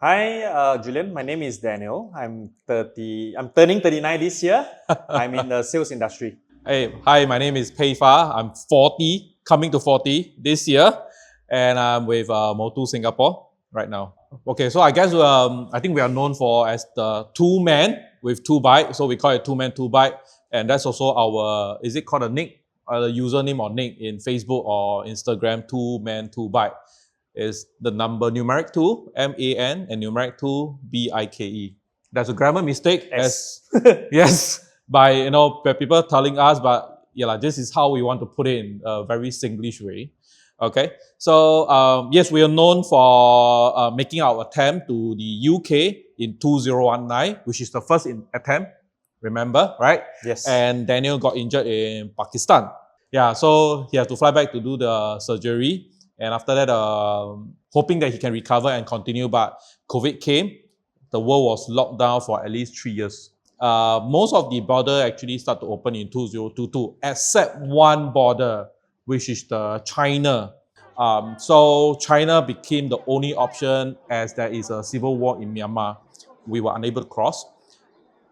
Hi, Julian. My name is Daniel. I'm turning 39 this year. I'm in the sales industry. Hey, hi, my name is Peifa. I'm 40, coming to 40 this year, and I'm with Motu Singapore right now. Okay, so I guess I think we are known for as the two men with two bike, so we call it two man two bike, and that's also our is it called a nick, the username or nick in Facebook or Instagram? Two man two bike is the number numeric 2 MAN and numeric 2 BIKE. That's a grammar mistake Yes. yes, by by people telling us, but yeah, this is how we want to put it in a very Singlish way. Okay, so yes, we are known for making our attempt to the UK in 2019, which is the first attempt. Remember, right? Yes. And Daniel got injured in Pakistan. Yeah, so he had to fly back to do the surgery, and after that, hoping that he can recover and continue, but COVID came. The world was locked down for at least 3 years. Most of the border actually start to open in 2022, except one border, which is the China. So China became the only option as there is a civil war in Myanmar. We were unable to cross.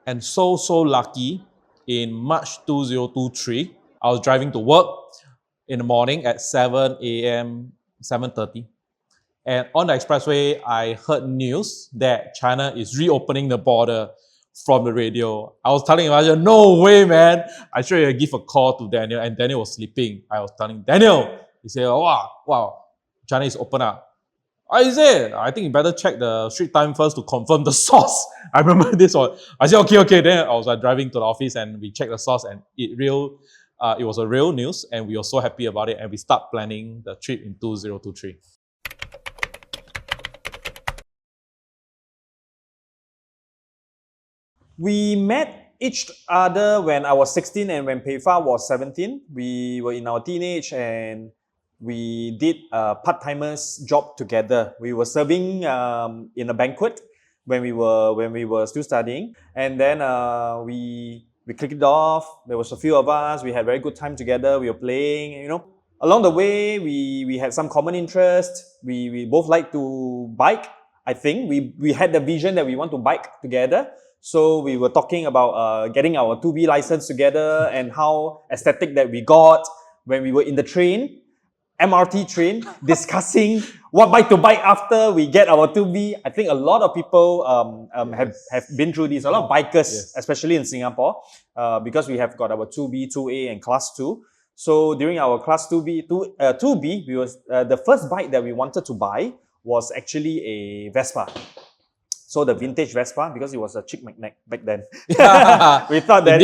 And so lucky, in March 2023, I was driving to work in the morning at 7 a.m., 7:30. And on the expressway, I heard news that China is reopening the border from the radio. I was telling him, no way, man. I should give a call to Daniel, and Daniel was sleeping. I was telling Daniel, he said, wow, China is open up. Is it? I think you better check the Straits Times first to confirm the source. I remember this one. I said, okay. Then I was driving to the office and we checked the source, and it was a real news, and we were so happy about it, and we start planning the trip in 2023. We met each other when I was 16 and when Peifa was 17. We were in our teenage and we did a part-timers job together. We were serving in a banquet when we were still studying, and then we clicked it off. There was a few of us. We had very good time together. We were playing, Along the way, we had some common interests. We both like to bike. I think we had the vision that we want to bike together. So we were talking about getting our 2B license together and how aesthetic that we got when we were in the train, MRT train, discussing what bike to bike after we get our 2B. I think a lot of people have been through this. A lot of bikers, especially in Singapore, because we have got our 2B, 2A and Class 2. So during our Class 2B, we was the first bike that we wanted to buy was actually a Vespa. So the vintage Vespa, because it was a chick magnet back then. We thought that,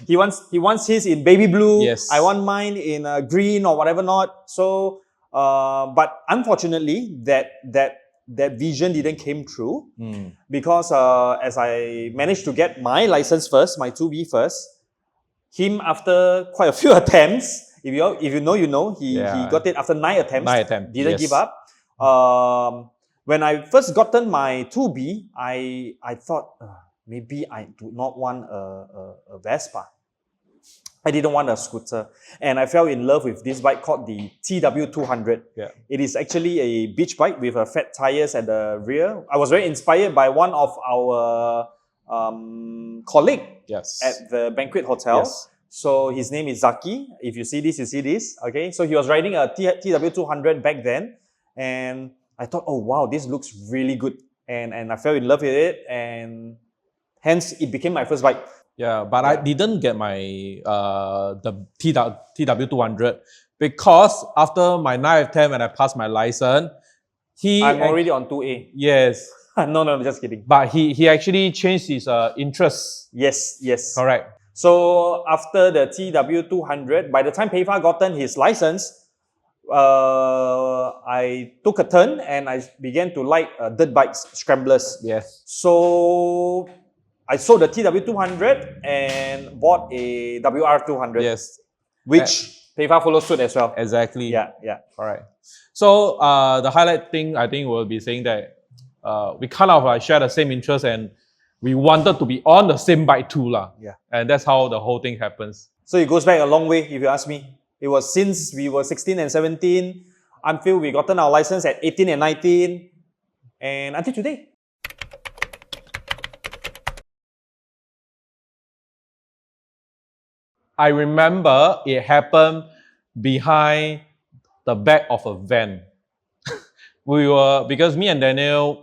he wants his in baby blue. Yes. I want mine in green or whatever not. So, but unfortunately, that vision didn't came true because as I managed to get my license first, my 2B first, him after quite a few attempts, if you know, he got it after 9 attempts. Didn't give up. When I first gotten my 2B, I thought maybe I do not want a Vespa. I didn't want a scooter. And I fell in love with this bike called the TW200. Yeah. It is actually a beach bike with fat tires at the rear. I was very inspired by one of our colleague at the banquet hotel. Yes. So his name is Zaki. If you see this, you see this. Okay. So he was riding a TW200 back then. And I thought, oh wow, this looks really good. And I fell in love with it, and hence it became my first bike. Yeah, but I didn't get my the TW200 because after my 9th attempt when I passed my license, I'm already on 2A. Yes. No, just kidding. But he actually changed his interests. Yes. Correct. So after the TW200, by the time Peifa gotten his license, I took a turn and I began to like dirt bikes, scramblers. Yes. So I sold the TW200 and bought a WR200. Yes. Which Peifa follows suit as well. Exactly. Yeah. All right. So the highlight thing I think will be saying that we kind of share the same interest and we wanted to be on the same bike too. Yeah. And that's how the whole thing happens. So it goes back a long way if you ask me. It was since we were 16 and 17 until we gotten our license at 18 and 19 and until today. I remember it happened behind the back of a van. Because me and Daniel,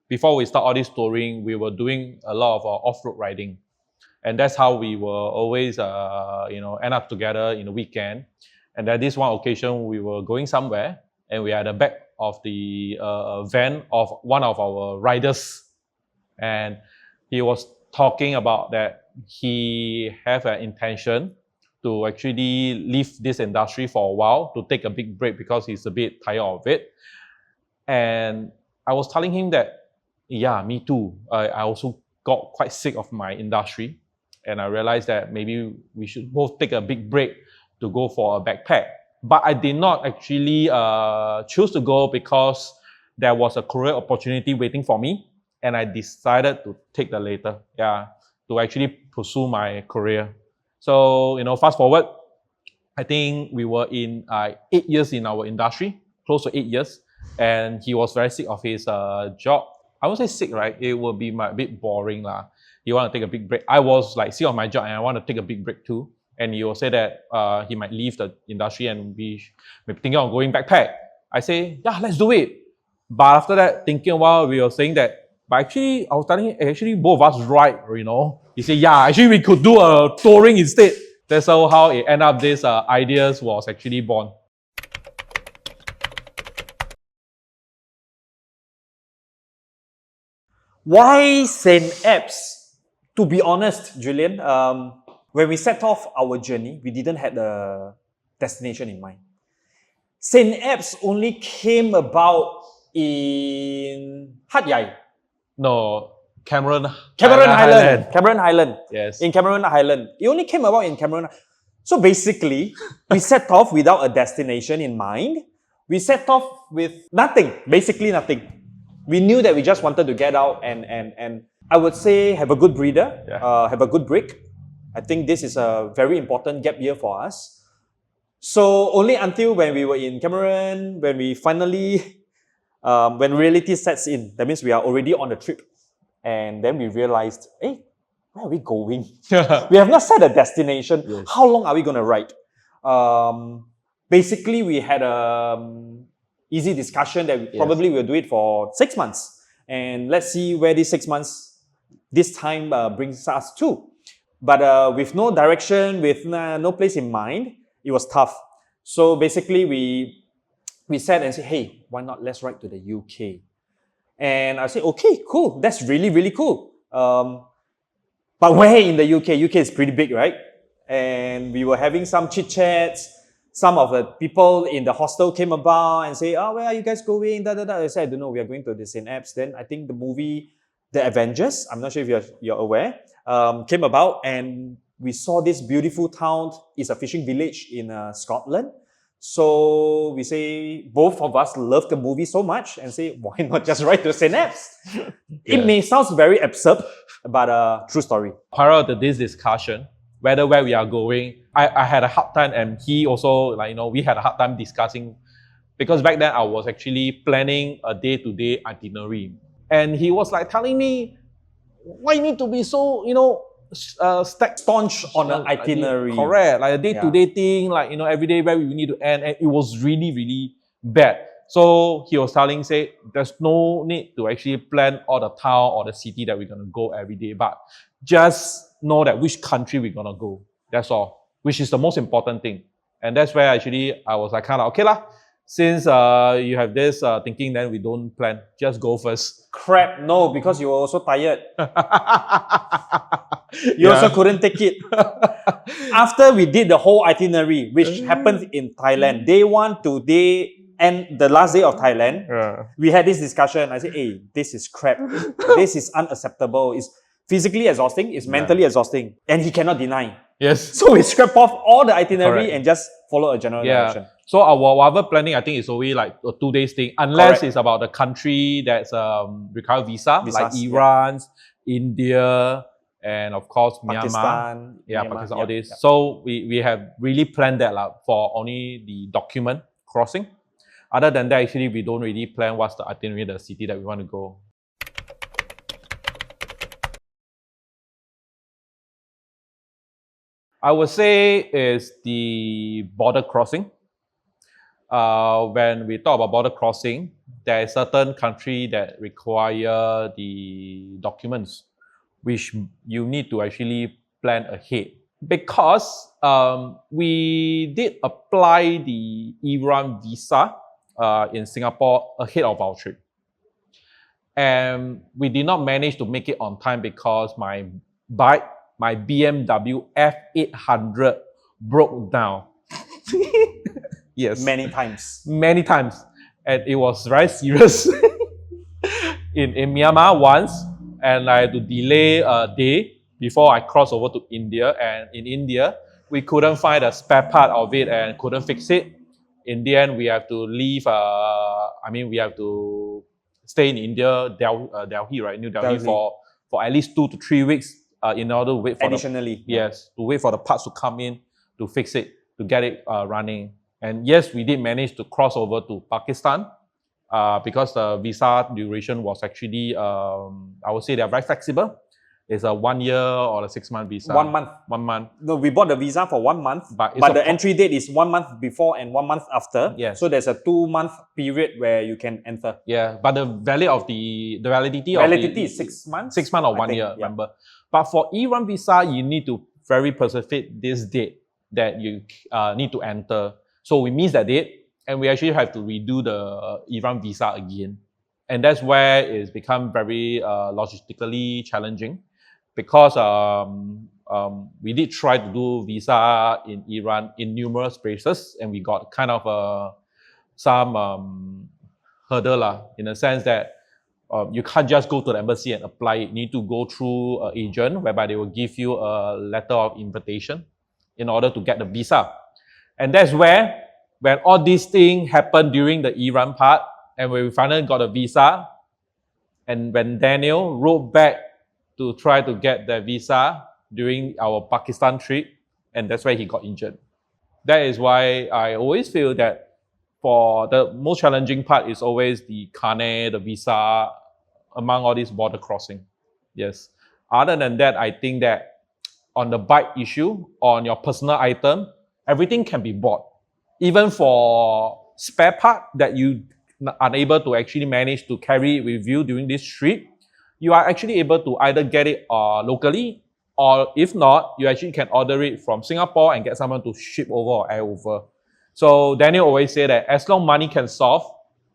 before we start all this touring, we were doing a lot of off-road riding. And that's how we were always, end up together in the weekend. And at this one occasion, we were going somewhere and we are at the back of the van of one of our riders. And he was talking about that he have an intention to actually leave this industry for a while, to take a big break because he's a bit tired of it. And I was telling him that, yeah, me too. I also got quite sick of my industry. And I realized that maybe we should both take a big break to go for a backpack. But I did not actually choose to go because there was a career opportunity waiting for me. And I decided to take the later, to actually pursue my career. So, fast forward, I think we were in 8 years in our industry, close to 8 years. And he was very sick of his job. I won't say sick, right? It would be a bit boring lah. He want to take a big break. I was like sick of my job and I want to take a big break too. And he will say that he might leave the industry and be thinking of going backpack. I say, yeah, let's do it. But after that, thinking a while, we were saying that, but actually, I was telling him, actually, both of us right, He said, yeah, actually, we could do a touring instead. That's how it ended up, this ideas was actually born. Why St. Abbs? To be honest, Julian, when we set off our journey, we didn't have a destination in mind. St. Abbs only came about in Hat Yai. No, Cameron Highland. Cameron Highland. Yes. In Cameron Highland. It only came about in Cameron. So basically, we set off without a destination in mind. We set off with nothing, basically nothing. We knew that we just wanted to get out and I would say have a good breather, have a good break. I think this is a very important gap year for us. So only until when we were in Cameron, when we finally, when reality sets in, that means we are already on the trip. And then we realized, hey, where are we going? We have not set a destination. Yes. How long are we going to ride? Basically, we had a easy discussion that probably we'll do it for 6 months. And let's see where these 6 months, this time brings us to. But with no direction, with no place in mind, it was tough. So basically, we said and said, hey, why not let's ride to the UK? And I said, okay, cool. That's really, really cool. But where in the UK? UK is pretty big, right? And we were having some chit-chats. Some of the people in the hostel came about and say, oh, where are you guys going? I said, I don't know, we are going to the St. Abbs. Then I think the movie, The Avengers, I'm not sure if you're aware, came about and we saw this beautiful town. It's a fishing village in Scotland. So we say, both of us love the movie so much and say, why not just ride to St. Abbs? It may sound very absurd, but true story. Prior to this discussion, where we are going, I had a hard time and he also, we had a hard time discussing because back then I was actually planning a day-to-day itinerary. And he was like telling me, why you need to be so, staunch on an itinerary? Correct, like a day-to-day thing, every day where we need to end. And it was really, really bad. So he was telling, say, there's no need to actually plan all the town or the city that we're going to go every day, but just know that which country we're going to go. That's all, which is the most important thing. And that's where actually I was like, kind of, okay lah, since you have this thinking, then we don't plan. Just go first. Crap, no, because you were also tired. You also couldn't take it. After we did the whole itinerary, which happened in Thailand, day 1 to day and the last day of Thailand, we had this discussion. I said, hey, this is crap. This is unacceptable. It's physically exhausting. It's mentally exhausting. And he cannot deny. Yes. So we scrap off all the itinerary and just follow a general direction. So our whatever planning, I think is always like a 2 days thing, unless it's about the country that's require visa, like Iran, India, and of course Pakistan, Myanmar. Pakistan, all this. So we have really planned that for only the document crossing. Other than that, actually, we don't really plan what's the itinerary, the city that we want to go. I would say is the border crossing. When we talk about border crossing, there is certain country that require the documents, which you need to actually plan ahead. Because we did apply the Iran visa in Singapore ahead of our trip. And we did not manage to make it on time because my bike, my BMW F800 broke down. Yes. Many times. Many times. And it was very serious. in Myanmar once, and I had to delay a day before I crossed over to India. And in India, we couldn't find a spare part of it and couldn't fix it. In the end, we have to leave. We have to stay in India, Delhi, right, New Delhi, for at least 2 to 3 weeks in order to wait for to wait for the parts to come in to fix it, to get it running. And yes, we did manage to cross over to Pakistan because the visa duration was actually, I would say they are very flexible. It's a 1 year or a 6-month visa. 1 month. 1 month. No, we bought the visa for 1 month, but the entry date is 1 month before and 1 month after. Yes. So there's a 2-month period where you can enter. Yeah, but the validity is 6 months. 6 months or 1 year, remember. But for Iran visa, you need to very specify this date that you need to enter. So we missed that date, and we actually have to redo the Iran visa again. And that's where it's become very logistically challenging, because we did try to do visa in Iran in numerous places, and we got kind of some hurdle in the sense that you can't just go to the embassy and apply it. You need to go through an agent whereby they will give you a letter of invitation in order to get the visa. And that's where, when all these things happened during the Iran part, and when we finally got a visa, and when Daniel wrote back to try to get the visa during our Pakistan trip, and that's why he got injured. That is why I always feel that for the most challenging part is always the carnet, the visa, among all these border crossing. Yes. Other than that, I think that on the bike issue, on your personal item, everything can be bought. Even for spare part that you are unable to actually manage to carry it with you during this trip, you are actually able to either get it locally, or if not, you actually can order it from Singapore and get someone to ship over or air over. So Daniel always say that as long money can solve,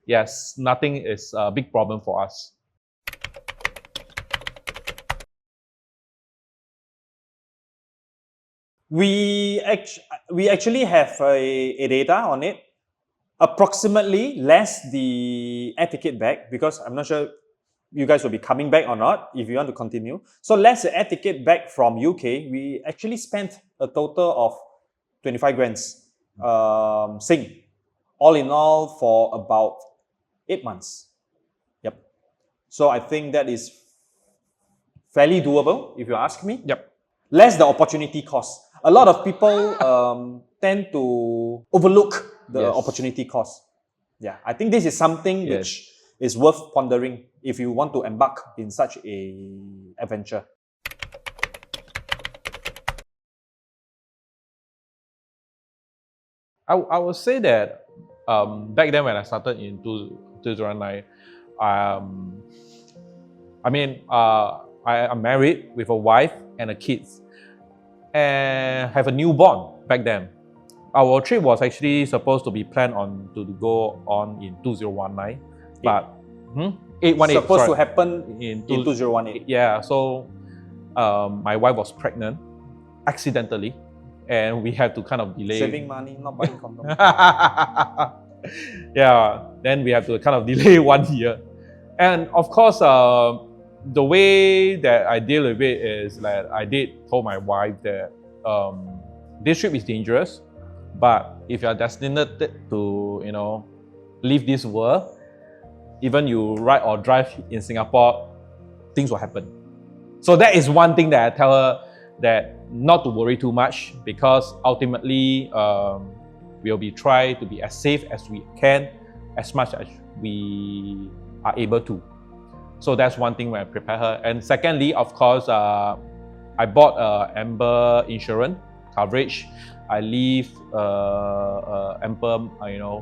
yes, nothing is a big problem for us. We actually have a data on it. Approximately less the air ticket back, because I'm not sure you guys will be coming back or not if you want to continue. So less the air ticket back from UK, we actually spent a total of 25 grands Sing, all in all for about 8 months. Yep. So I think that is fairly doable if you ask me. Yep. Less the opportunity cost. A lot of people tend to overlook the opportunity cost. Yeah, I think this is something which is worth pondering if you want to embark in such a adventure. I would say that back then when I started in 2009, I am married with a wife and a kids, and have a newborn back then. Our trip was actually supposed to be planned on to go on in 2019, but 818 supposed to happen in 2018. Yeah, so my wife was pregnant accidentally, and we had to kind of delay. Saving money, not buying condom. Yeah, then we have to kind of delay 1 year. And of course, the way that I deal with it is that I did told my wife that this trip is dangerous, but if you are destined to, leave this world, even you ride or drive in Singapore, things will happen. So that is one thing that I tell her, that not to worry too much, because ultimately we'll be try to be as safe as we can, as much as we are able to. So that's one thing when I prepare her. And secondly, of course, I bought Amber insurance coverage. I leave ample,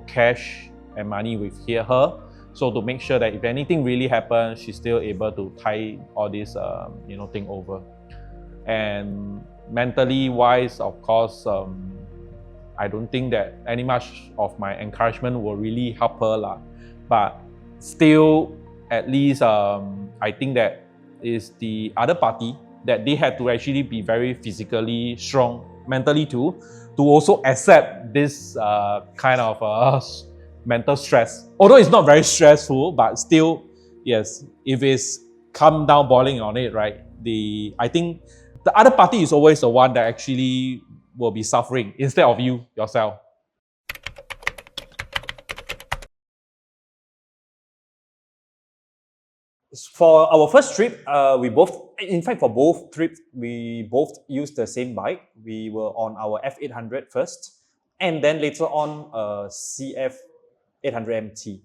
cash and money with her. So to make sure that if anything really happens, she's still able to tie all this, thing over. And mentally wise, of course, I don't think that any much of my encouragement will really help her lah. But still, at least I think that is the other party that they had to actually be very physically strong, mentally too, to also accept this kind of mental stress. Although it's not very stressful, but still, yes, if it's come down boiling on it, right? I think the other party is always the one that actually will be suffering instead of you yourself. For our first trip, for both trips, we both used the same bike. We were on our F800 first, and then later on CF 800MT.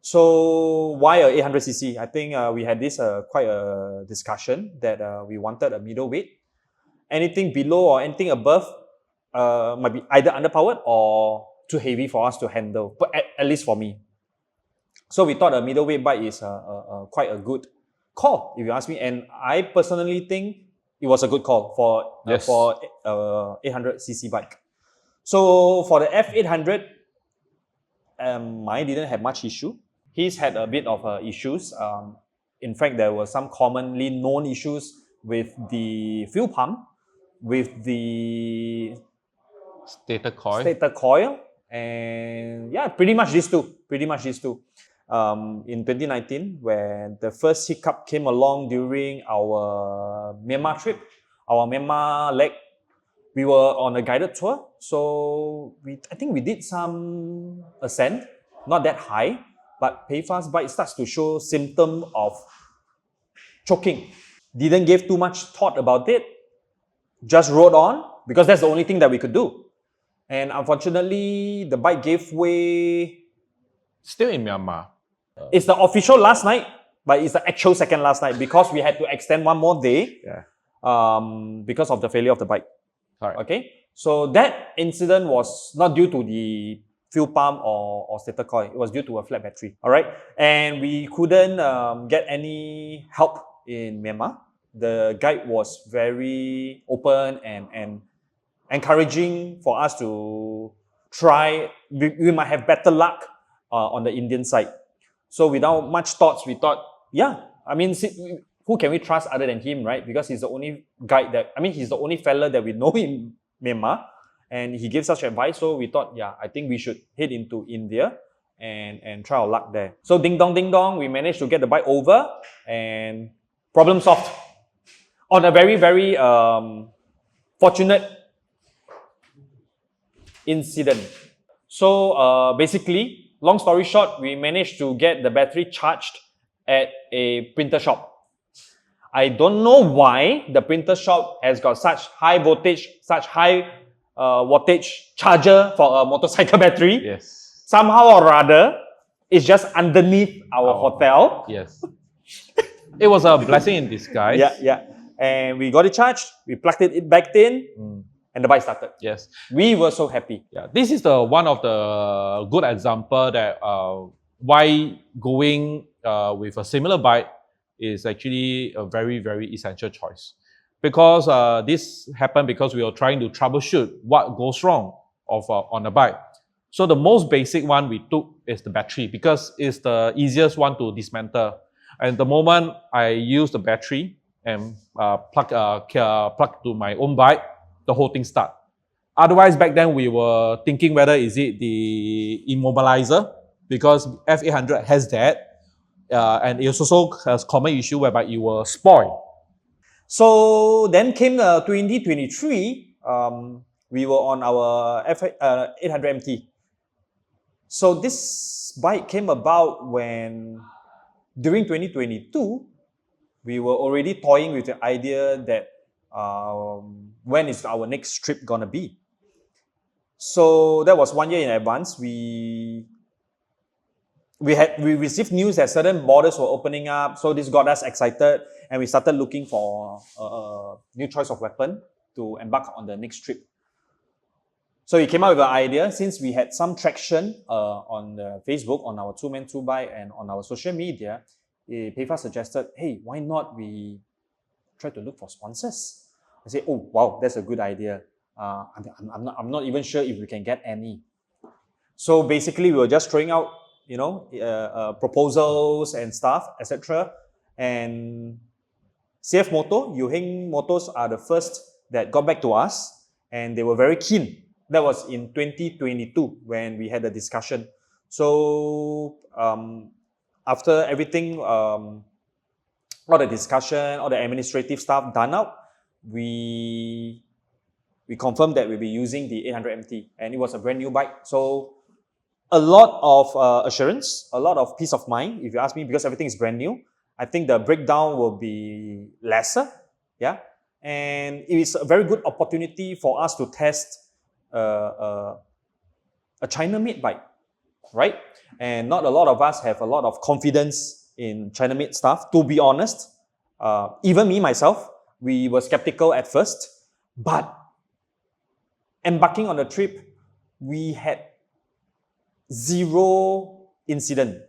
So why a 800cc? I think we had this quite a discussion that we wanted a middleweight. Anything below or anything above might be either underpowered or too heavy for us to handle, but at least for me. So we thought a middleweight bike is quite a good call, if you ask me. And I personally think it was a good call for 800cc bike. So for the F800, mine didn't have much issue. He's had a bit of issues. In fact, there were some commonly known issues with the fuel pump, with the Stator coil, and yeah, pretty much these two. In 2019, when the first hiccup came along during our Myanmar trip, our Myanmar leg, we were on a guided tour. So I think we did some ascent, not that high, but Peifa's bike starts to show symptom of choking. Didn't give too much thought about it, just rode on because that's the only thing that we could do. And unfortunately, the bike gave way. Still in Myanmar. It's the official last night, but it's the actual second last night because we had to extend one more day because of the failure of the bike. Right. Okay, so that incident was not due to the fuel pump or stator coil. It was due to a flat battery. All right, and we couldn't get any help in Myanmar. The guide was very open and encouraging for us to try. We might have better luck on the Indian side. So without much thoughts, we thought, who can we trust other than him, right? Because he's the only guide he's the only fella that we know in Myanmar, and he gives such advice. So we thought, I think we should head into India and try our luck there. So ding dong, we managed to get the bike over and problem solved on a very, very fortunate incident. So basically, long story short, we managed to get the battery charged at a printer shop. I don't know why the printer shop has got such high voltage, such high wattage charger for a motorcycle battery. Yes. Somehow or rather, it's just underneath our hotel. Yes. It was a blessing in disguise. Yeah. And we got it charged, we plugged it back in, and the bike started. Yes. We were so happy. Yeah. This is the one of the good example that why going with a similar bike is actually a very, very essential choice. Because this happened because we were trying to troubleshoot what goes wrong on the bike. So the most basic one we took is the battery because it's the easiest one to dismantle. And the moment I use the battery and plug to my own bike, the whole thing starts. Otherwise, back then we were thinking whether is it the immobilizer because F800 has that. And it also has common issue whereby it will spoil. So then came 2023, we were on our 800MT. So this bike came about when, during 2022, we were already toying with the idea that when is our next trip gonna be? So that was 1 year in advance. We received news that certain borders were opening up, so this got us excited, and we started looking for a new choice of weapon. to embark on the next trip. So he came up with an idea. Since we had some traction on Facebook, on our two-man, two-bike, and on our social media, Peifa suggested, hey, why not we try to look for sponsors? I said, oh, wow, that's a good idea. I'm not even sure if we can get any. So basically, we were just throwing out, proposals and stuff, etc. And CF Moto, Yuheng Motors are the first that got back to us, and they were very keen. That was in 2022 when we had the discussion. So after everything, all the discussion, all the administrative stuff done out, we confirmed that we'll be using the 800MT, and it was a brand new bike. So a lot of assurance, a lot of peace of mind, if you ask me, because everything is brand new. I think the breakdown will be lesser, yeah? And it is a very good opportunity for us to test a China-made bike, right? And not a lot of us have a lot of confidence in China-made stuff, to be honest. Even me, myself, we were skeptical at first, but embarking on the trip, we had zero incident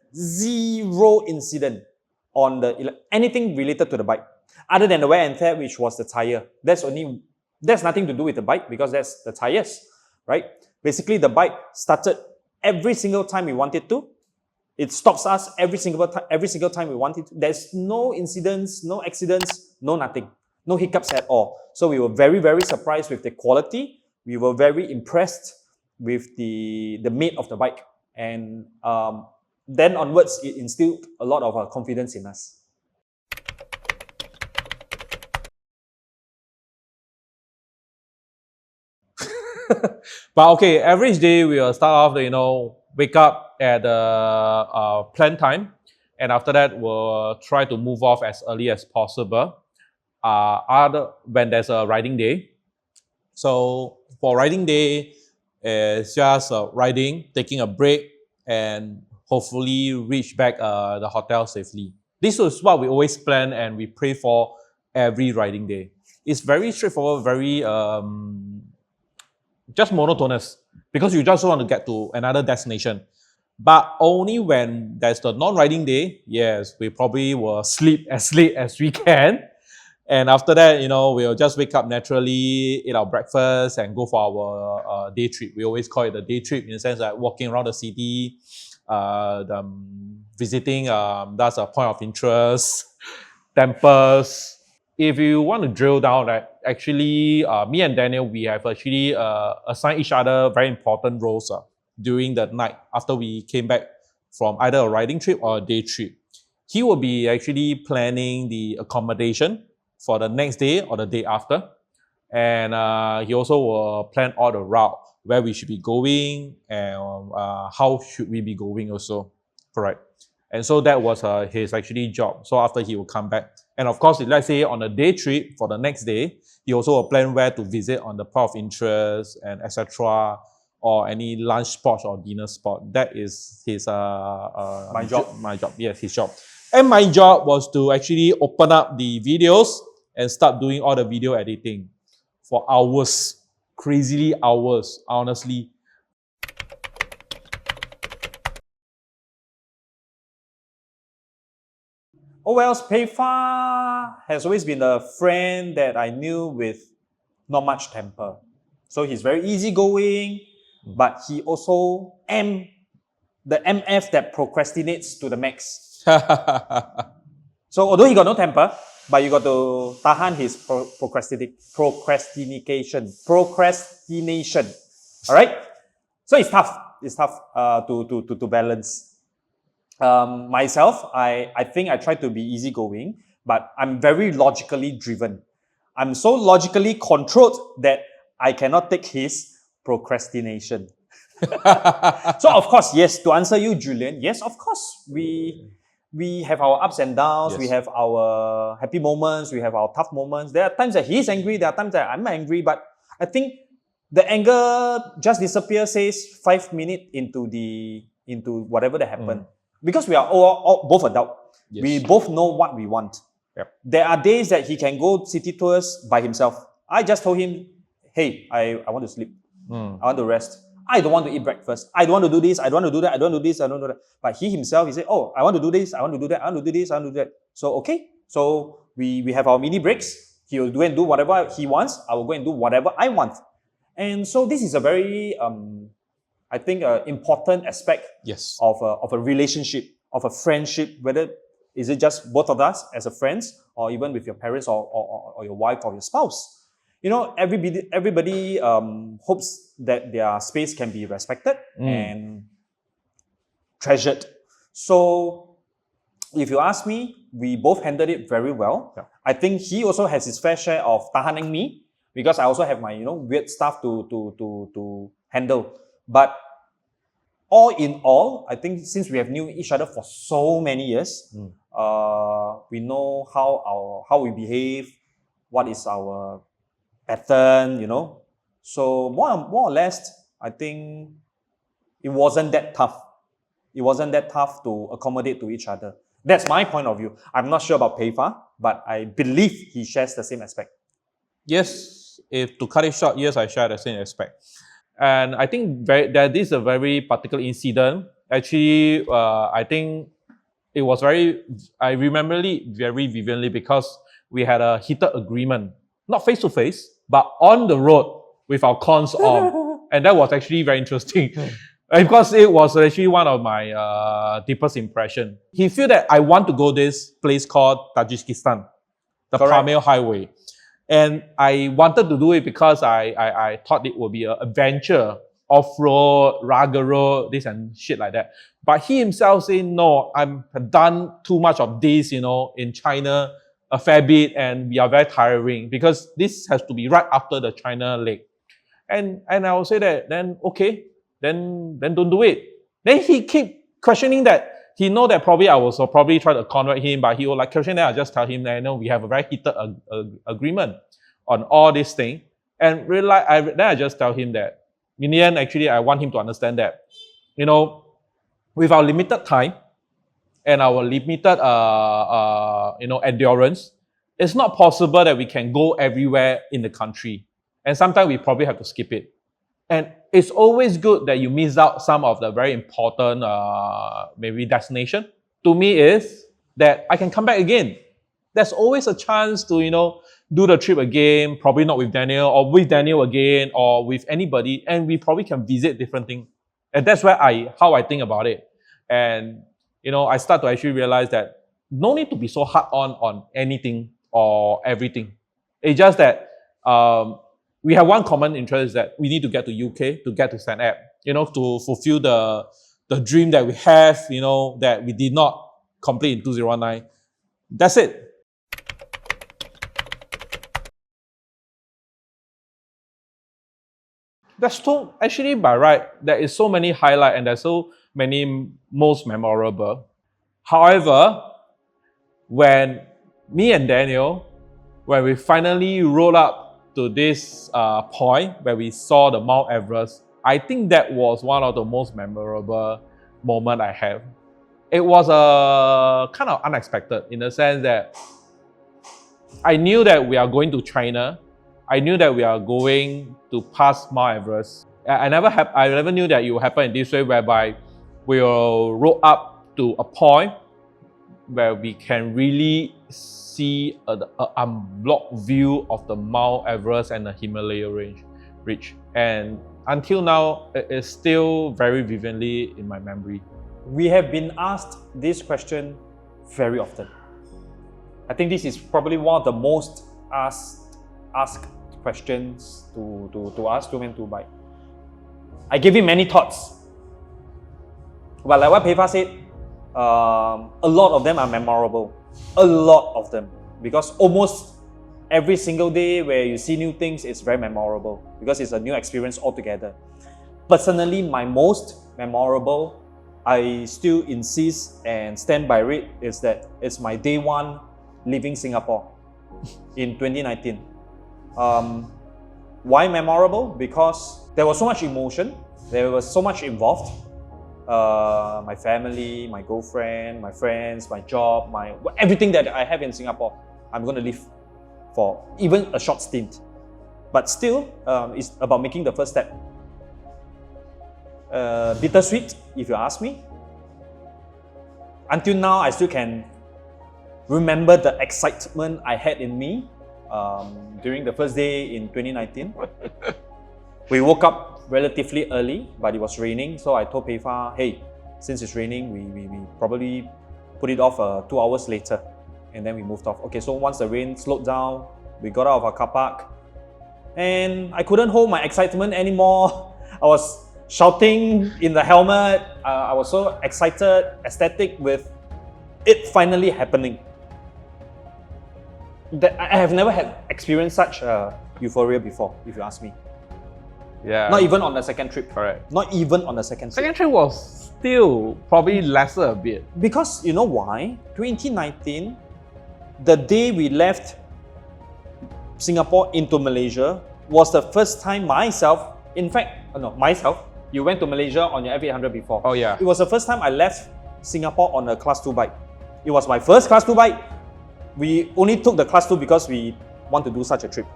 on anything related to the bike, other than the wear and tear, which was the tire. That's nothing to do with the bike because that's the tires, right? Basically, the bike started every single time we wanted to. It stops us every single time we wanted to. There's no incidents, no accidents, no nothing, no hiccups at all. So we were very, very surprised with the quality. We were very impressed with the mate of the bike. And then onwards, it instilled a lot of confidence in us. But okay, average day we will start off, wake up at the planned time, and after that we'll try to move off as early as possible. When there's a riding day. So for riding day, it's just riding, taking a break, and hopefully reach back the hotel safely. This is what we always plan and we pray for every riding day. It's very straightforward, very just monotonous, because you just want to get to another destination. But only when there's the non-riding day, yes, we probably will sleep as late as we can. And after that, we'll just wake up naturally, eat our breakfast, and go for our day trip. We always call it a day trip in the sense that walking around the city, visiting that's a point of interest, temples. If you want to drill down, right, actually, me and Daniel, we have actually assigned each other very important roles during the night after we came back from either a riding trip or a day trip. He will be actually planning the accommodation for the next day or the day after. And he also will plan all the route, where we should be going and how should we be going also. Correct. And so that was his actually job. So after he will come back. And of course, let's say on a day trip for the next day, he also will plan where to visit on the point of interest and etc. or any lunch spot or dinner spot. That is his My job. My job, yes, his job. And my job was to actually open up the videos and start doing all the video editing for hours, crazily hours, honestly. Oh well, Peifa has always been a friend that I knew with not much temper. So he's very easygoing, but he also the MF that procrastinates to the max. So although he got no temper, but you got to tahan his procrastination. All right? So it's tough. It's tough to balance. Myself, I think I try to be easygoing, but I'm very logically driven. I'm so logically controlled that I cannot take his procrastination. So of course, yes, to answer you, Julian, yes, of course, we have our ups and downs, Yes. we have our happy moments, we have our tough moments. There are times that he's angry, there are times that I'm angry, but I think the anger just disappears, says 5 minutes into whatever that happened. Because we are all both adult. Yes. We both know what we want. Yep. There are days that he can go city tours by himself. I just told him, hey, I want to sleep. I want to rest. I don't want to eat breakfast. I don't want to do this. I don't want to do that. I don't want to do this. I don't want to do that. But he himself, he said, oh, I want to do this. I want to do that. I want to do this. I want to do that. So, okay. So we have our mini breaks. He will go and do whatever he wants. I will go and do whatever I want. And so this is a very, I think, important aspect Yes. of a relationship, of a friendship, whether is it just both of us as a friends or even with your parents or your wife or your spouse. You know, everybody hopes that their space can be respected and treasured. So if you ask me, we both handled it very well. Yeah. I think he also has his fair share of tahaning me because I also have my weird stuff to handle. But all in all, I think since we have known each other for so many years, we know how we behave, what is our pattern, So more or less, I think it wasn't that tough. It wasn't that tough to accommodate to each other. That's my point of view. I'm not sure about Peifa, but I believe he shares the same aspect. Yes, if to cut it short, yes, I share the same aspect. And I think that this is a very particular incident. Actually, I think it was I remember it very vividly because we had a heated agreement, not face to face, but on the road with our cons on. And that was actually very interesting. Because it was actually one of my deepest impression. He feel that I want to go this place called Tajikistan, the Pamir Highway. And I wanted to do it because I thought it would be an adventure, off-road, rugged road, this and shit like that. But he himself said, no, I've done too much of this, in China, a fair bit, and we are very tiring because this has to be right after the China leg. And I will say that, then okay, then don't do it. Then he keep questioning that. He know that probably I was probably try to convert him, but he will question that. I just tell him that we have a very heated agreement on all this thing. And then I just tell him that in the end, actually, I want him to understand that, with our limited time and our limited endurance, it's not possible that we can go everywhere in the country. And sometimes we probably have to skip it. And it's always good that you miss out some of the very important, maybe destination. To me is that I can come back again. There's always a chance to, do the trip again, probably not with Daniel or with Daniel again or with anybody. And we probably can visit different things. And that's how I think about it. And, I start to actually realize that no need to be so hard on anything or everything. It's just that, we have one common interest that we need to get to UK, to get to St. Abbs, to fulfill the dream that we have, that we did not complete in 2019. That's it. Actually, by right, there is so many highlights and there's so many most memorable. However, when me and Daniel, when we finally rolled up to this point where we saw the Mount Everest, I think that was one of the most memorable moments I have. It was kind of unexpected in the sense that I knew that we are going to China. I knew that we are going to pass Mount Everest. I never knew that it would happen in this way, whereby we will roll up to a point where we can really see an unblocked view of the Mount Everest and the Himalaya range. And until now, it is still very vividly in my memory. We have been asked this question very often. I think this is probably one of the most asked questions to us, to men to bike. I gave him many thoughts. But like what Peifa said, a lot of them are memorable. A lot of them. Because almost every single day where you see new things, it's very memorable. Because it's a new experience altogether. Personally, my most memorable, I still insist and stand by it, is that it's my day one leaving Singapore in 2019. Why memorable? Because there was so much emotion, there was so much involved. My family, my girlfriend, my friends, my job, everything that I have in Singapore, I'm going to leave for even a short stint. But still, it's about making the first step. Bittersweet, if you ask me. Until now, I still can remember the excitement I had in me during the first day in 2019. We woke up relatively early, but it was raining, so I told Peifa, hey, since it's raining, we probably put it off 2 hours later, and then we moved off. Okay, so once the rain slowed down, we got out of our car park, and I couldn't hold my excitement anymore. I was shouting in the helmet. I was so excited, ecstatic with it finally happening. I have never had experienced such euphoria before, if you ask me. Yeah. Not even on the second trip. Correct. Not even on the second trip. Second trip was still probably lesser a bit. Because you know why? 2019, the day we left Singapore into Malaysia was the first time myself, you went to Malaysia on your F800 before. Oh yeah. It was the first time I left Singapore on a Class 2 bike. It was my first Class 2 bike. We only took the Class 2 because we want to do such a trip.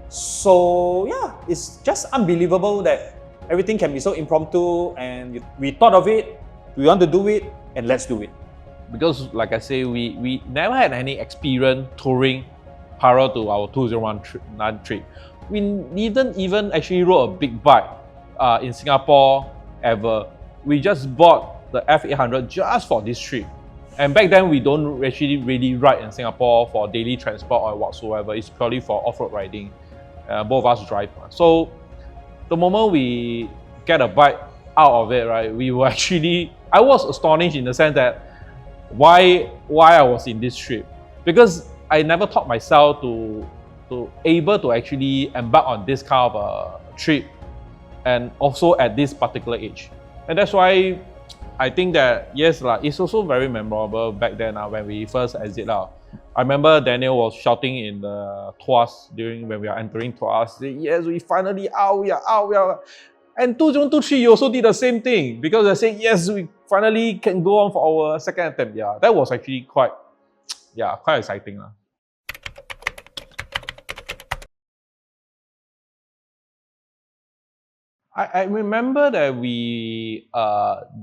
So yeah, it's just unbelievable that everything can be so impromptu, and we thought of it, we want to do it, and let's do it. Because like I say, we never had any experience touring prior to our 2019 trip. We didn't even actually rode a big bike in Singapore ever. We just bought the F800 just for this trip. And back then, we don't actually really ride in Singapore for daily transport or whatsoever. It's purely for off-road riding. Both of us drive. So the moment we get a bike out of it, right, we were actually, I was astonished in the sense that why I was in this trip. Because I never taught myself to able to actually embark on this kind of a trip, and also at this particular age. And that's why I think that, yes, it's also very memorable back then when we first exit out. I remember Daniel was shouting in the Tuas when we are entering Tuas, yes, we finally out, we are out, we are. And 2023, you also did the same thing, because they said, yes, we finally can go on for our second attempt. Yeah, that was actually quite exciting. I remember that we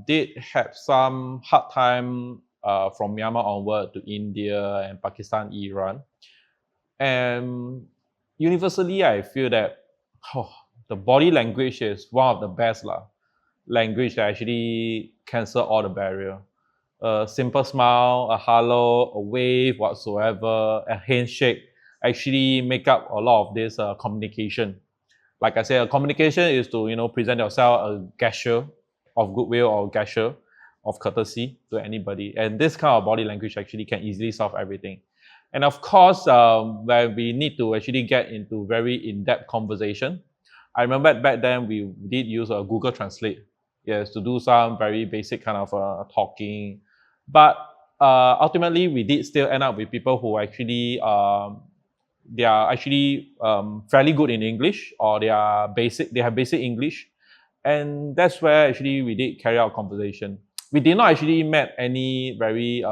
did have some hard time from Myanmar onward to India and Pakistan, Iran. And universally, I feel that the body language is one of the best language that actually cancel all the barrier. A simple smile, a hello, a wave, whatsoever, a handshake actually make up a lot of this communication. Like I said, communication is to present yourself a gesture of goodwill or a gesture of courtesy to anybody, and this kind of body language actually can easily solve everything. And of course, when we need to actually get into very in-depth conversation, I remember back then we did use a Google Translate, yes, to do some very basic kind of talking. But ultimately, we did still end up with people who actually they are actually fairly good in English, or they have basic English, and that's where actually we did carry out conversation. We did not actually met any very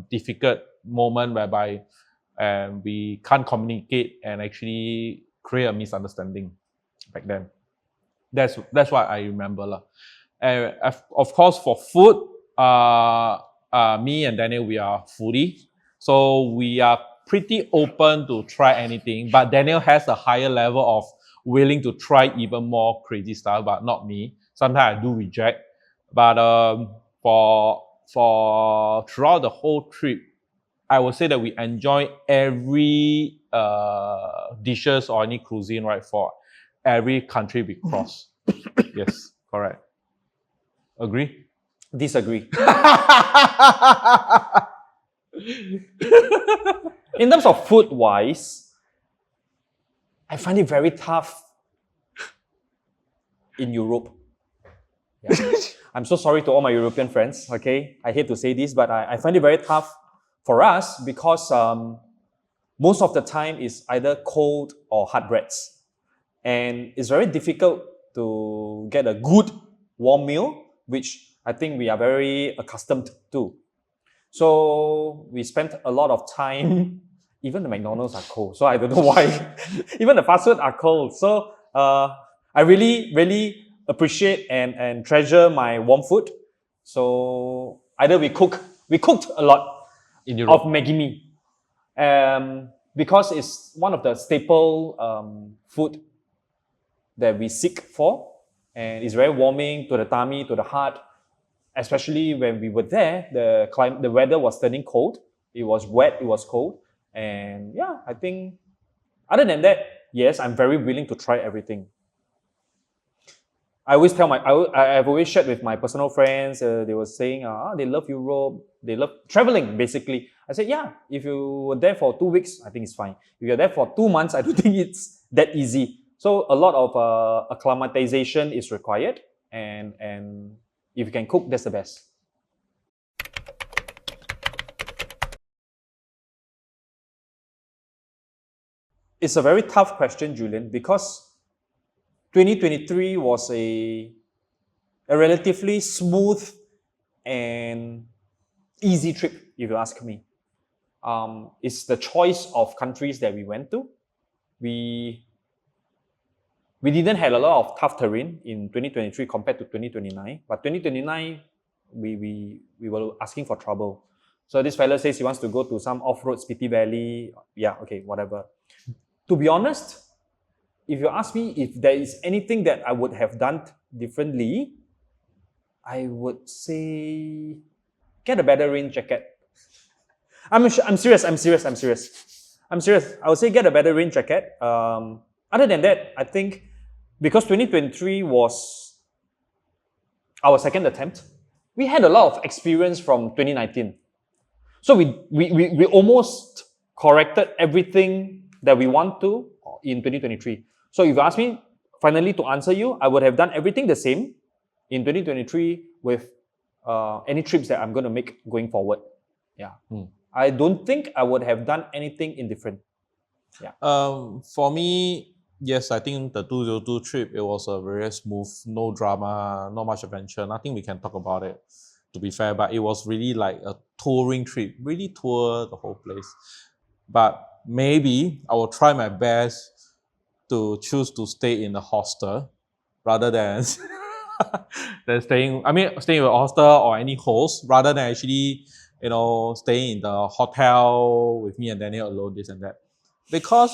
difficult moment whereby we can't communicate and actually create a misunderstanding back then. That's what I remember. Of course, for food, me and Daniel, we are foodie, so we are pretty open to try anything, but Daniel has a higher level of willing to try even more crazy stuff, but not me. Sometimes I do reject. But for throughout the whole trip, I would say that we enjoy every dishes or any cuisine, right, for every country we cross. Yes, correct. Agree? Disagree. In terms of food-wise, I find it very tough in Europe. Yeah. I'm so sorry to all my European friends, okay? I hate to say this, but I find it very tough for us because most of the time is either cold or hard breads. And it's very difficult to get a good warm meal, which I think we are very accustomed to. So we spent a lot of time even the McDonald's are cold. So I don't know why. Even the fast food are cold. So I really appreciate and treasure my warm food. So either we cooked a lot In of Europe. Maggi mee, because it's one of the staple food that we seek for, and it's very warming to the tummy, to the heart. Especially when we were there, the weather was turning cold. It was wet, it was cold, and yeah, I think other than that, yes, I'm very willing to try everything. I always tell I've always shared with my personal friends. They were saying, they love Europe, they love traveling. Basically, I said, yeah, if you were there for 2 weeks, I think it's fine. If you're there for 2 months, I don't think it's that easy. So a lot of acclimatization is required, and if you can cook, that's the best. It's a very tough question, Julian, because 2023 was a relatively smooth and easy trip, if you ask me. It's the choice of countries that we went to. We didn't have a lot of tough terrain in 2023 compared to 2029, but 2029 we were asking for trouble. So this fella says he wants to go to some off-road Spiti Valley. Yeah, okay, whatever. To be honest, if you ask me if there is anything that I would have done differently, I would say get a better rain jacket. I'm serious. I would say get a better rain jacket. Other than that, I think because 2023 was our second attempt, we had a lot of experience from 2019. So we almost corrected everything that we want to in 2023. So if you ask me, finally to answer you, I would have done everything the same in 2023 with any trips that I'm going to make going forward. Yeah. I don't think I would have done anything indifferent. Yeah. For me, yes, I think the 2022 trip, it was a very smooth, no drama, not much adventure, nothing we can talk about it, to be fair, but it was really like a touring trip, really tour the whole place. But maybe I will try my best to choose to stay in a hostel rather than staying in a hostel or any host rather than actually, staying in the hotel with me and Daniel alone, this and that. Because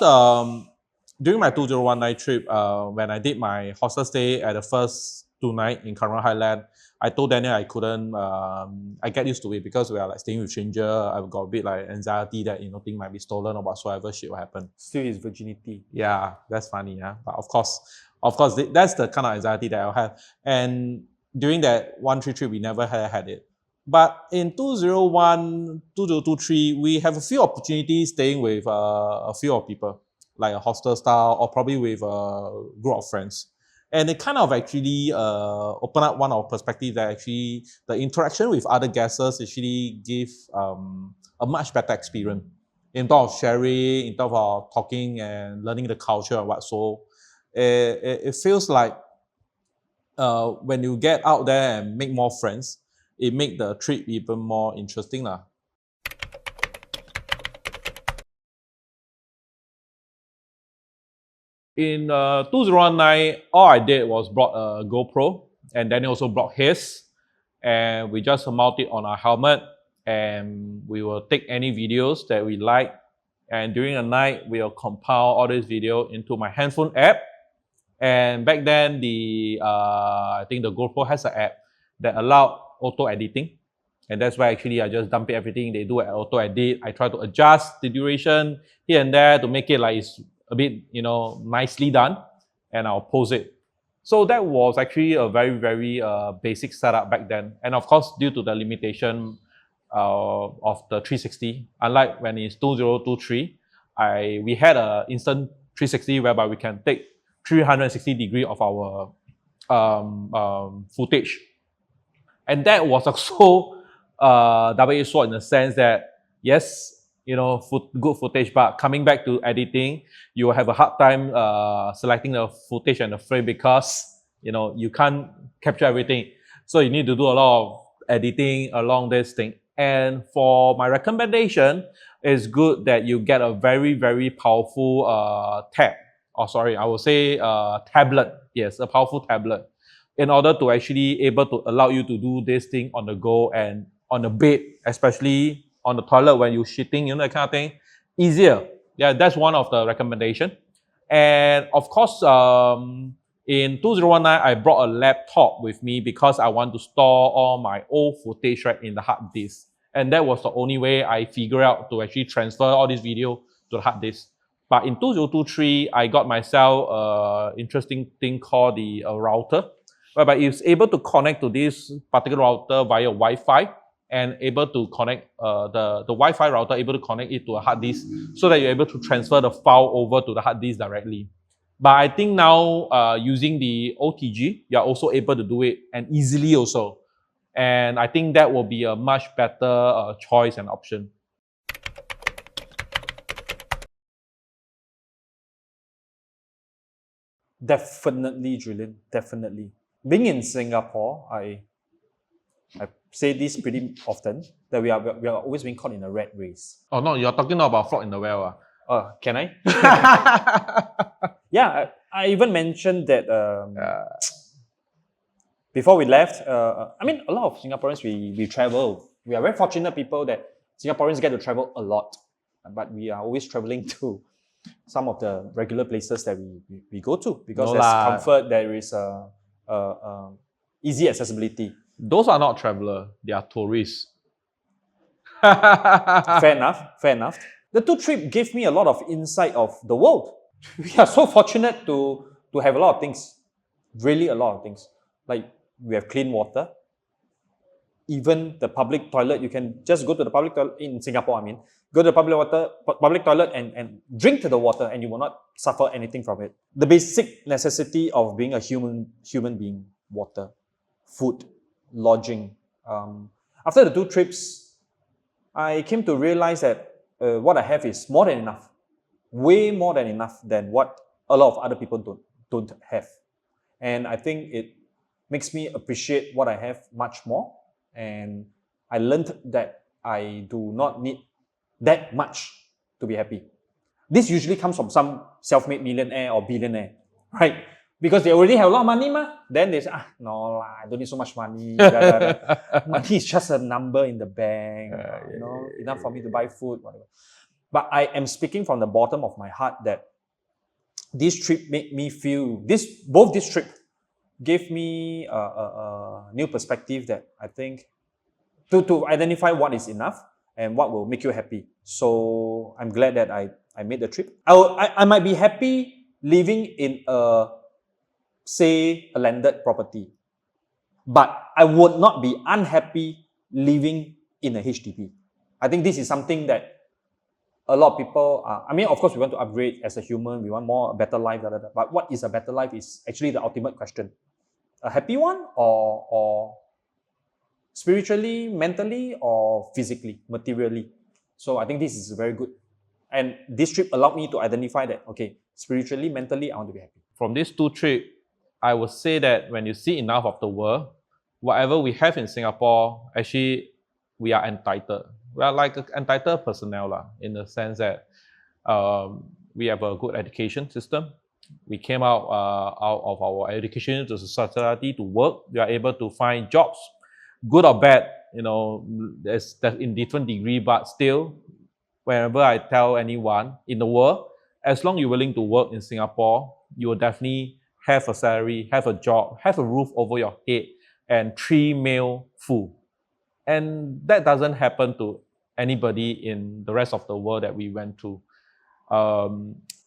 during my 2019 trip, when I did my hostel stay at the first 2 nights in Cameron Highland, I told Daniel I couldn't, I get used to it because we are like staying with stranger. I've got a bit like anxiety that, thing might be stolen or whatsoever shit will happen. Still his virginity. Yeah, that's funny, yeah. But of course, that's the kind of anxiety that I'll have. And during that 1 trip, we never had it. But in 2001, 2023, we have a few opportunities staying with a few of people, like a hostel style or probably with a group of friends. And it kind of actually opened up one of our perspectives that actually the interaction with other guests actually give a much better experience in terms of sharing, in terms of talking and learning the culture and what so. It feels like when you get out there and make more friends, it makes the trip even more interesting. In 2019, all I did was brought a GoPro, and then also brought his, and we just mount it on our helmet, and we will take any videos that we like, and during the night, we'll compile all this video into my handphone app. And back then, I think the GoPro has an app that allowed auto editing. And that's why actually I just dump it everything. They do an auto edit. I try to adjust the duration here and there to make it like it's a bit, nicely done. And I'll post it. So that was actually a very, very basic setup back then. And of course, due to the limitation of the 360, unlike when it's 2023, we had an instant 360 whereby we can take 360 degree of our footage. And that was also double-edged sword in the sense that, yes, good footage, but coming back to editing, you will have a hard time selecting the footage and the frame because, you can't capture everything. So you need to do a lot of editing along this thing. And for my recommendation, it's good that you get a very, very powerful tablet. Yes, a powerful tablet in order to actually able to allow you to do this thing on the go and on the bed, especially on the toilet when you're shitting, that kind of thing. Easier. Yeah, that's one of the recommendation. And of course, in 2019, I brought a laptop with me because I want to store all my old footage right in the hard disk. And that was the only way I figured out to actually transfer all this video to the hard disk. But in 2023, I got myself an interesting thing called the router, whereby it's able to connect to this particular router via Wi-Fi and able to connect the Wi-Fi router, able to connect it to a hard disk so that you're able to transfer the file over to the hard disk directly. But I think now using the OTG, you're also able to do it and easily also. And I think that will be a much better choice and option. Definitely, Julian. Definitely. Being in Singapore, I say this pretty often that we are always being caught in a rat race. Oh no, you're talking about frog in the well. Can I? Yeah, I even mentioned that before we left. I mean, a lot of Singaporeans we travel. We are very fortunate people that Singaporeans get to travel a lot, but we are always traveling to some of the regular places that we go to because there's comfort, there is easy accessibility. Those are not travelers, they are tourists. Fair enough. The two trip gave me a lot of insight of the world. We are so fortunate to have a lot of things, really a lot of things. Like we have clean water. Even the public toilet, you can just go to the public toilet in Singapore. I mean, go to the public toilet and drink the water, and you will not suffer anything from it. The basic necessity of being a human being: water, food, lodging. After the two trips, I came to realize that what I have is more than enough, way more than enough than what a lot of other people don't have. And I think it makes me appreciate what I have much more. And I learned that I do not need that much to be happy. This usually comes from some self-made millionaire or billionaire, right? Because they already have a lot of money, then they say, no, I don't need so much money. Money is just a number in the bank, enough for me to buy food, whatever. But I am speaking from the bottom of my heart that this trip made me feel, both this trip gave me a new perspective that I think to identify what is enough and what will make you happy. So I'm glad that I made the trip. I might be happy living in a landed property, but I would not be unhappy living in a HDB. I think this is something that a lot of people, of course we want to upgrade as a human, we want a better life, but what is a better life is actually the ultimate question. A happy one or spiritually, mentally, or physically, materially. So I think this is very good. And this trip allowed me to identify that, okay, spiritually, mentally, I want to be happy. From these two trips, I would say that when you see enough of the world, whatever we have in Singapore, actually, we are entitled. We are like an entitled personnel in the sense that we have a good education system. We came out of our education to society to work. We are able to find jobs, good or bad, there's in different degree, but still, whenever I tell anyone in the world, as long as you're willing to work in Singapore, you will definitely have a salary, have a job, have a roof over your head, and 3 meal food. And that doesn't happen to anybody in the rest of the world that we went to.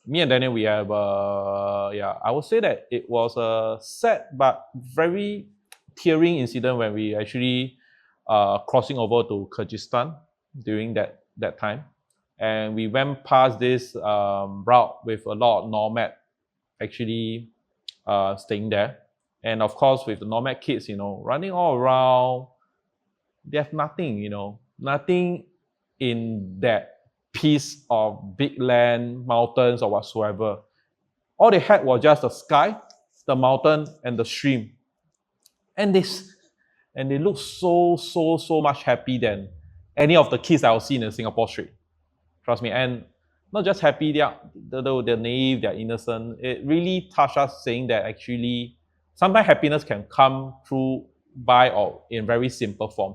Me and Daniel, we have, I would say that it was a sad but very tearing incident when we actually crossing over to Kyrgyzstan during that time. And we went past this route with a lot of nomad actually staying there. And of course, with the nomad kids, running all around, they have nothing, nothing in that piece of big land, mountains, or whatsoever. All they had was just the sky, the mountain, and the stream. And they look so much happy than any of the kids I will see in the Singapore street. Trust me. And not just happy, they're naive, they're innocent. It really touched us saying that actually sometimes happiness can come through by or in very simple form.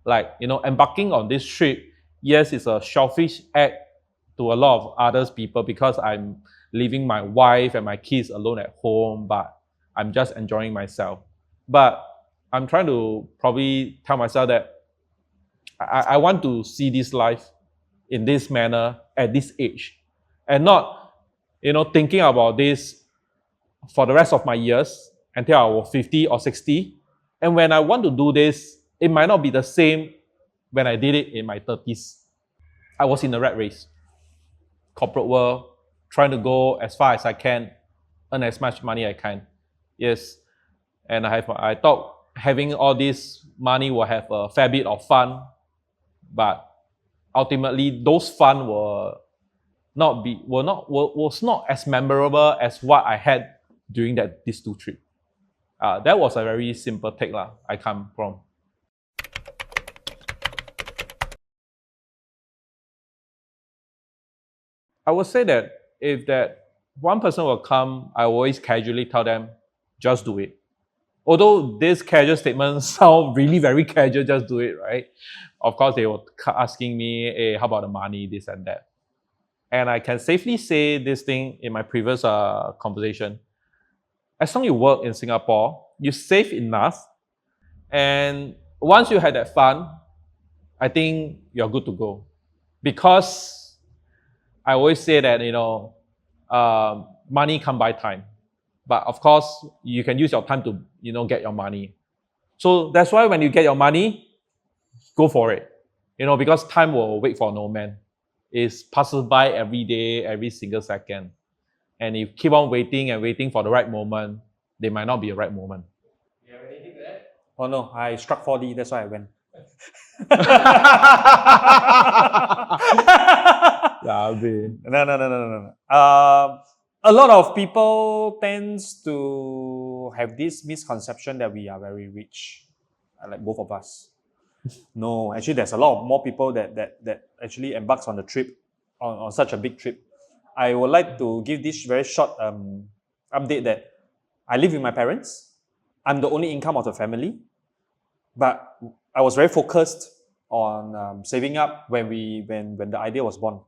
Like, embarking on this trip, yes, it's a selfish act to a lot of others people because I'm leaving my wife and my kids alone at home, but I'm just enjoying myself. But I'm trying to probably tell myself that I want to see this life in this manner at this age and not, thinking about this for the rest of my years until I was 50 or 60. And when I want to do this, it might not be the same when I did it in my 30s. I was in the rat race, corporate world, trying to go as far as I can, earn as much money I can. Yes, and I thought having all this money will have a fair bit of fun, but ultimately those fun was not as memorable as what I had during these 2 trips. That was a very simple take I come from. I would say that if that one person will come, I always casually tell them, just do it. Although this casual statement sound really very casual, just do it, right? Of course, they were asking me, hey, how about the money, this and that. And I can safely say this thing in my previous conversation. As long as you work in Singapore, you save enough, and once you had that fun, I think you're good to go. Because I always say that, money can buy time. But of course, you can use your time to, get your money. So that's why when you get your money, go for it. Because time will wait for no man. It passes by every day, every single second. And if you keep on waiting and waiting for the right moment, there might not be a right moment. You have anything to add? Oh no, I struck 4D, that's why I went. No. A lot of people tends to have this misconception that we are very rich, like both of us. No, actually, there's a lot more people that actually embarks on the trip, on such a big trip. I would like to give this very short update that I live with my parents. I'm the only income of the family, but I was very focused on saving up when the idea was born.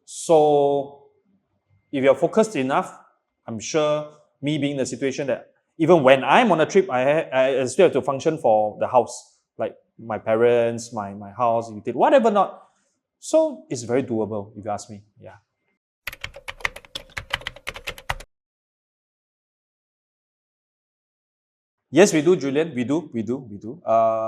So if you're focused enough, I'm sure me being in the situation that even when I'm on a trip, I still have to function for the house, like my parents, my house, whatever not. So it's very doable, if you ask me. Yeah. Yes, we do, Julian. We do.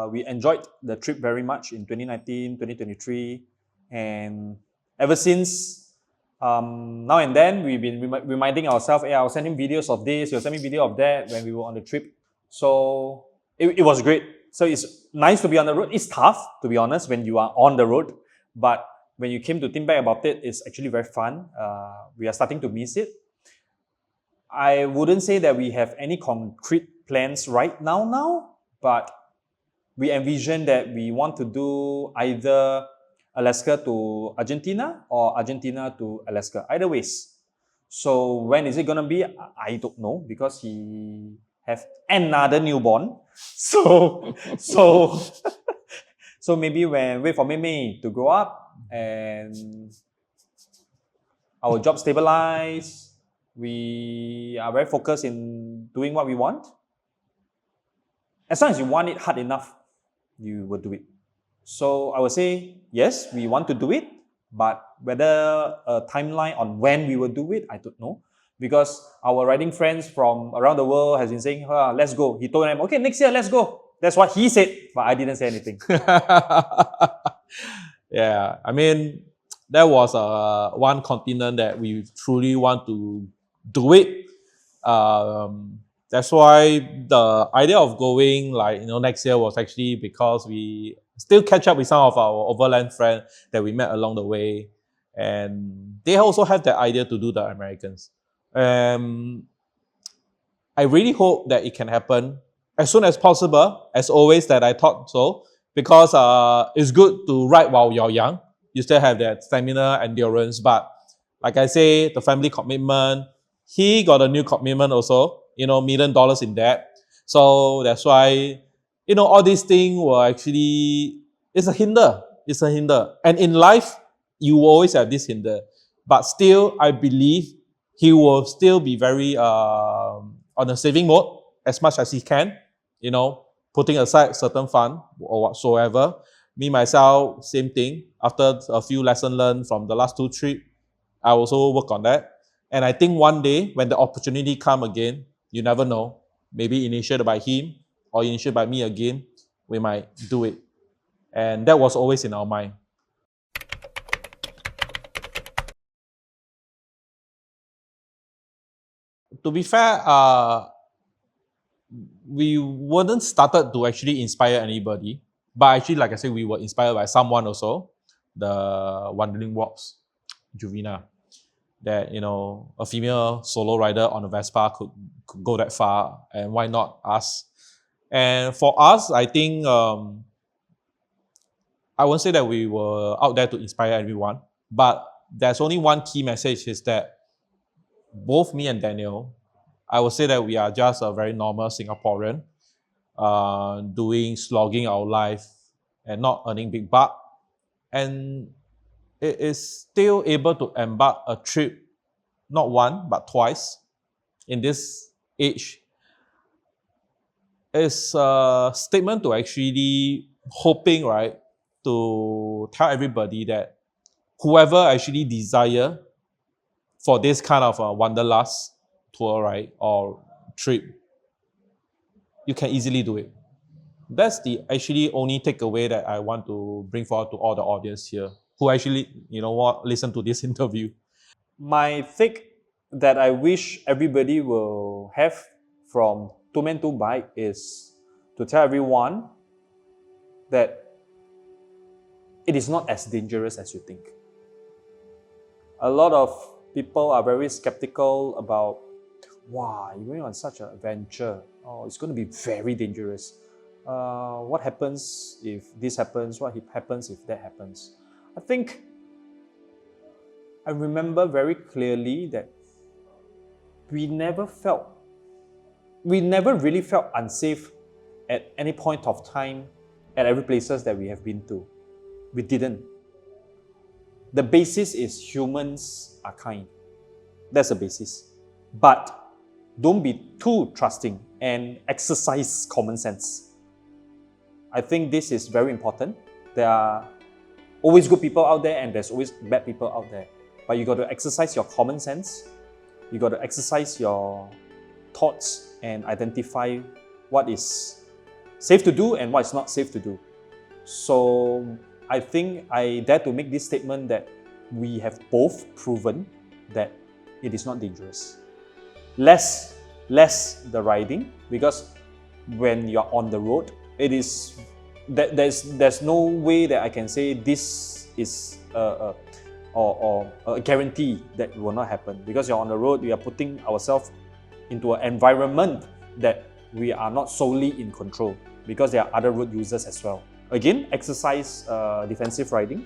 We enjoyed the trip very much in 2019, 2023. And ever since, now and then, we've been reminding ourselves, hey, I was sending videos of this, you'll send me video of that when we were on the trip. So it was great. So it's nice to be on the road. It's tough, to be honest, when you are on the road. But when you came to think back about it, it's actually very fun. We are starting to miss it. I wouldn't say that we have any concrete plans right now, but we envision that we want to do either Alaska to Argentina or Argentina to Alaska, either ways. So when is it gonna be? I don't know, because he have another newborn. So maybe wait for Mei to grow up and our job stabilize. We are very focused in doing what we want. As long as you want it hard enough, you will do it. So I would say, yes, we want to do it, but whether a timeline on when we will do it, I don't know. Because our riding friends from around the world has been saying, let's go. He told them, okay, next year, let's go. That's what he said, but I didn't say anything. Yeah, I mean, that was one continent that we truly want to do it. That's why the idea of going next year was actually because we still catch up with some of our overland friends that we met along the way, and they also have the idea to do the Americans. I really hope that it can happen as soon as possible, as always that I thought so, because it's good to ride while you're young. you still have that stamina, endurance. But like I say, the family commitment, he got a new commitment also, $1 million in debt. So that's why, all these things were actually, it's a hinder. It's a hinder. And in life, you will always have this hinder. But still, I believe he will still be very on a saving mode as much as he can, putting aside certain fund or whatsoever. Me, myself, same thing. After a few lessons learned from the last 2 trips, I also work on that. And I think one day when the opportunity come again, you never know. Maybe initiated by him or initiated by me again, we might do it. And that was always in our mind. To be fair, we weren't started to actually inspire anybody. But actually, like I said, we were inspired by someone also, the Wandering Walks, Juvina. That, a female solo rider on a Vespa could go that far, and why not us? And for us, I think, I won't say that we were out there to inspire everyone, but there's only one key message is that both me and Daniel, I would say that we are just a very normal Singaporean, slogging our life and not earning big buck. And it is still able to embark a trip, not one, but twice in this age. It's a statement to actually hoping, right, to tell everybody that whoever actually desire for this kind of a wanderlust tour, right, or trip, you can easily do it. That's the actually only takeaway that I want to bring forward to all the audience here who actually, listen to this interview. My take that I wish everybody will have from Two Men Two Bike is to tell everyone that it is not as dangerous as you think. A lot of people are very skeptical about, wow, you're going on such an adventure. Oh, it's going to be very dangerous. What happens if this happens? What happens if that happens? I remember very clearly that we never really felt unsafe at any point of time at every places that we have been to. We didn't. The basis is humans are kind. That's the basis. But don't be too trusting and exercise common sense. I think this is very important. There are always good people out there and there's always bad people out there. But you got to exercise your common sense. You got to exercise your thoughts and identify what is safe to do and what is not safe to do. So I think I dare to make this statement that we have both proven that it is not dangerous. Less the riding, because when you're on the road, it is there's no way that I can say this is a guarantee that it will not happen. Because you're on the road, we are putting ourselves into an environment that we are not solely in control, because there are other road users as well. Again, exercise defensive riding,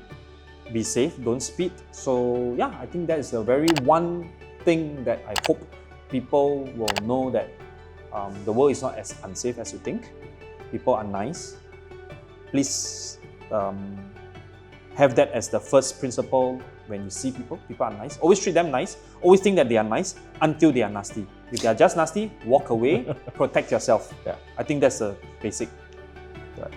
be safe, don't speed. So yeah, I think that is the very one thing that I hope people will know, that the world is not as unsafe as you think. People are nice. Please have that as the first principle when you see people. People are nice. Always treat them nice. Always think that they are nice until they are nasty. If they are just nasty, walk away, protect yourself. Yeah. I think that's the basic. Right.